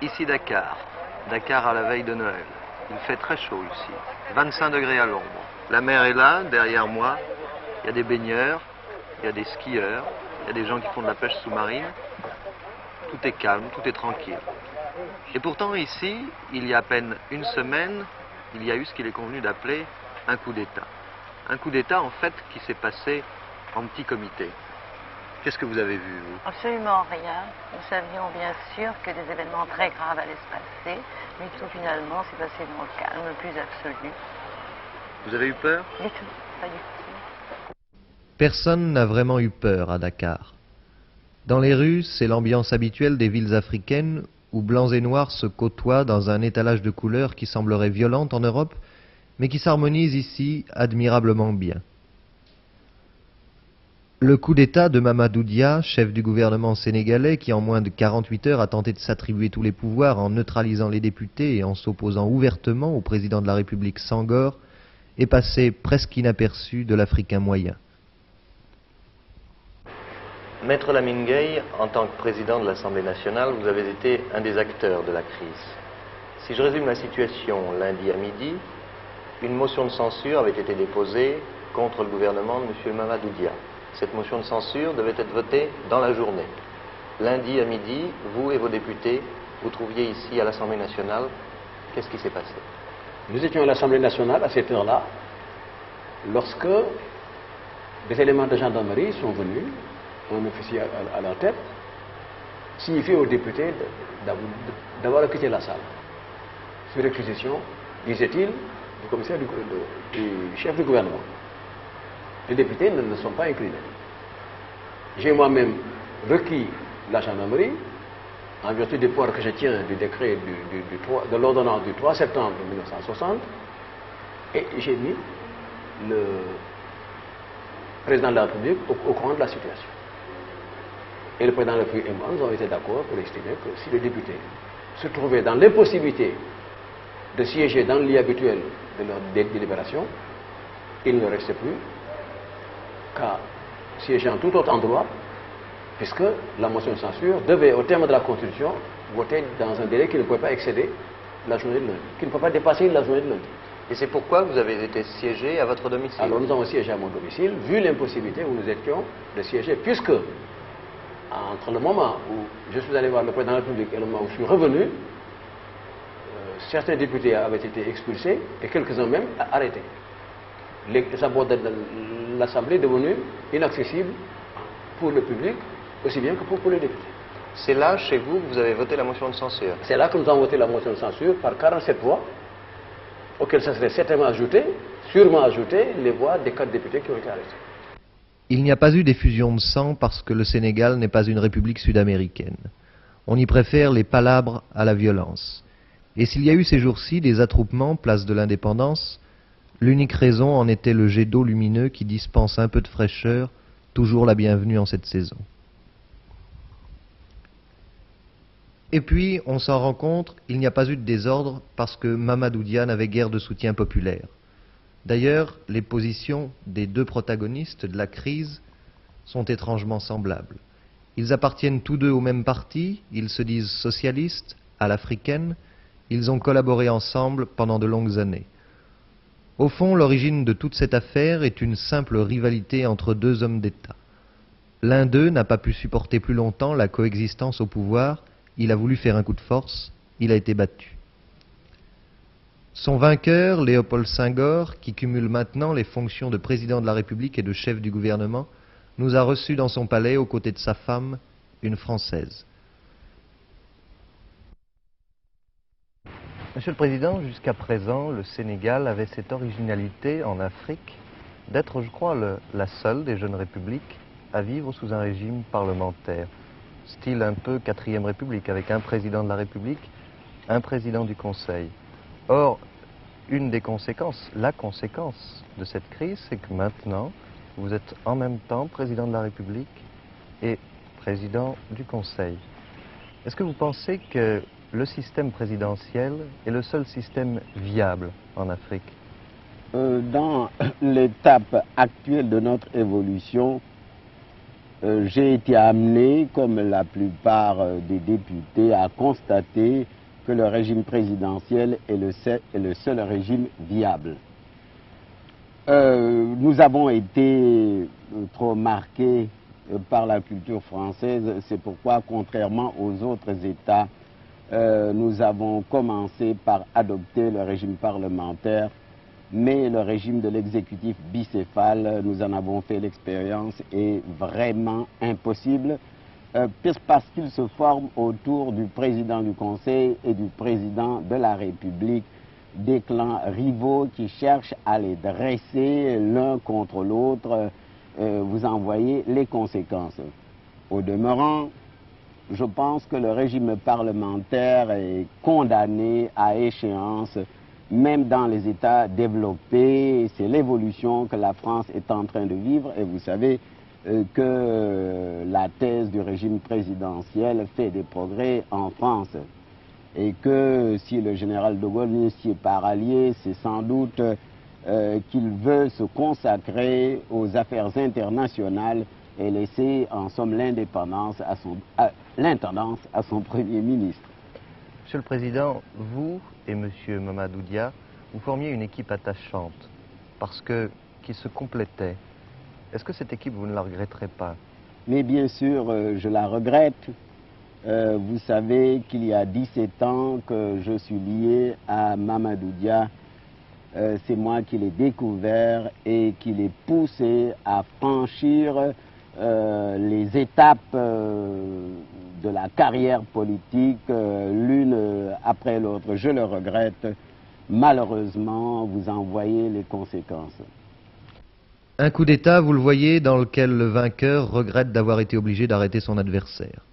Ici Dakar. Dakar à la veille de Noël. Il fait très chaud ici. 25 degrés à l'ombre. La mer est là, derrière moi. Il y a des baigneurs, il y a des skieurs, il y a des gens qui font de la pêche sous-marine. Tout est calme, tout est tranquille. Et pourtant ici, il y a à peine une semaine, il y a eu ce qu'il est convenu d'appeler un coup d'État. Un coup d'État en fait qui s'est passé en petit comité. Qu'est-ce que vous avez vu, vous? Absolument rien. Nous savions bien sûr que des événements très graves allaient se passer, mais tout finalement s'est passé dans le calme le plus absolu. Vous avez eu peur? Du tout, pas du tout. Personne n'a vraiment eu peur à Dakar. Dans les rues, c'est l'ambiance habituelle des villes africaines où blancs et noirs se côtoient dans un étalage de couleurs qui semblerait violente en Europe, mais qui s'harmonise ici admirablement bien. Le coup d'État de Mamadou Dia, chef du gouvernement sénégalais, qui en moins de 48 heures a tenté de s'attribuer tous les pouvoirs en neutralisant les députés et en s'opposant ouvertement au président de la République Senghor, est passé presque inaperçu de l'Africain moyen. Maître Lamine Gueye, en tant que président de l'Assemblée nationale, vous avez été un des acteurs de la crise. Si je résume la situation, lundi à midi, une motion de censure avait été déposée contre le gouvernement de M. Mamadou Dia. Cette motion de censure devait être votée dans la journée. Lundi à midi, vous et vos députés, vous trouviez ici à l'Assemblée nationale. Qu'est-ce qui s'est passé? Nous étions à l'Assemblée nationale à cette heure-là, lorsque des éléments de gendarmerie sont venus, un officier à la tête, signifier aux députés d'avoir quitté la salle. Sur réquisition, disait-il, du commissaire du chef du gouvernement. Les députés ne sont pas inclinés. J'ai moi-même requis la gendarmerie, en vertu des pouvoirs que je tiens du décret de l'ordonnance du 3 septembre 1960, et j'ai mis le président de la République au courant de la situation. Et le président de la République et moi, nous avons été d'accord pour estimer que si les députés se trouvaient dans l'impossibilité de siéger dans le lit habituel de leur délibération, il ne restait plus qu'à siéger en tout autre endroit, puisque la motion de censure devait, au terme de la Constitution, voter dans un délai qui ne pouvait pas excéder la journée de lundi, qui ne peut pas dépasser la journée de lundi. Et c'est pourquoi vous avez été siégé à votre domicile? Alors nous avons siégé à mon domicile, vu l'impossibilité où nous étions de siéger, puisque entre le moment où je suis allé voir le président de la République et le moment où je suis revenu, certains députés avaient été expulsés et quelques-uns même arrêtés. Les abords de l'Assemblée est devenue inaccessible pour le public, aussi bien que pour les députés. C'est là, chez vous, que vous avez voté la motion de censure? C'est là que nous avons voté la motion de censure par 47 voix, auxquelles ça serait certainement ajouté, sûrement ajouté, les voix des 4 députés qui ont été arrêtés. Il n'y a pas eu d'effusion de sang parce que le Sénégal n'est pas une république sud-américaine. On y préfère les palabres à la violence. Et s'il y a eu ces jours-ci des attroupements place de l'Indépendance, l'unique raison en était le jet d'eau lumineux qui dispense un peu de fraîcheur, toujours la bienvenue en cette saison. Et puis, on s'en rend compte, il n'y a pas eu de désordre parce que Mamadou Dia n'avait guère de soutien populaire. D'ailleurs, les positions des 2 protagonistes de la crise sont étrangement semblables. Ils appartiennent tous 2 au même parti, ils se disent socialistes, à l'africaine, ils ont collaboré ensemble pendant de longues années. Au fond, l'origine de toute cette affaire est une simple rivalité entre 2 hommes d'État. L'un d'eux n'a pas pu supporter plus longtemps la coexistence au pouvoir, il a voulu faire un coup de force, il a été battu. Son vainqueur, Léopold Senghor, qui cumule maintenant les fonctions de président de la République et de chef du gouvernement, nous a reçus dans son palais aux côtés de sa femme, une Française. Monsieur le Président, jusqu'à présent, le Sénégal avait cette originalité en Afrique d'être, je crois, la seule des jeunes républiques à vivre sous un régime parlementaire, style un peu 4e République, avec un président de la République, un président du Conseil. Or, une des conséquences, la conséquence de cette crise, c'est que maintenant, vous êtes en même temps président de la République et président du Conseil. Est-ce que vous pensez que le système présidentiel est le seul système viable en Afrique? Dans l'étape actuelle de notre évolution, j'ai été amené, comme la plupart des députés, à constater que le régime présidentiel est le seul régime viable. Nous avons été trop marqués par la culture française, c'est pourquoi, contrairement aux autres États, nous avons commencé par adopter le régime parlementaire, mais le régime de l'exécutif bicéphale, nous en avons fait l'expérience, est vraiment impossible, parce qu'il se forme autour du président du Conseil et du président de la République, des clans rivaux qui cherchent à les dresser l'un contre l'autre. Vous en voyez les conséquences. Au demeurant, je pense que le régime parlementaire est condamné à échéance, même dans les États développés. C'est l'évolution que la France est en train de vivre, et vous savez que la thèse du régime présidentiel fait des progrès en France. Et que si le général de Gaulle ne s'y est pas rallié, c'est sans doute qu'il veut se consacrer aux affaires internationales et laisser en somme l'intendance à son Premier ministre. Monsieur le Président, vous et Monsieur Mamadou Dia, vous formiez une équipe attachante, parce qui se complétait. Est-ce que cette équipe, vous ne la regretterez pas? Mais bien sûr, je la regrette. Vous savez qu'il y a 17 ans que je suis lié à Mamadou Dia. C'est moi qui l'ai découvert et qui l'ai poussé à franchir les étapes de la carrière politique, l'une après l'autre. Je le regrette. Malheureusement, vous en voyez les conséquences. Un coup d'État, vous le voyez, dans lequel le vainqueur regrette d'avoir été obligé d'arrêter son adversaire.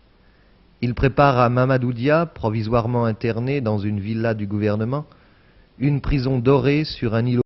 Il prépare à Mamadou Dia, provisoirement interné dans une villa du gouvernement, une prison dorée sur un îlot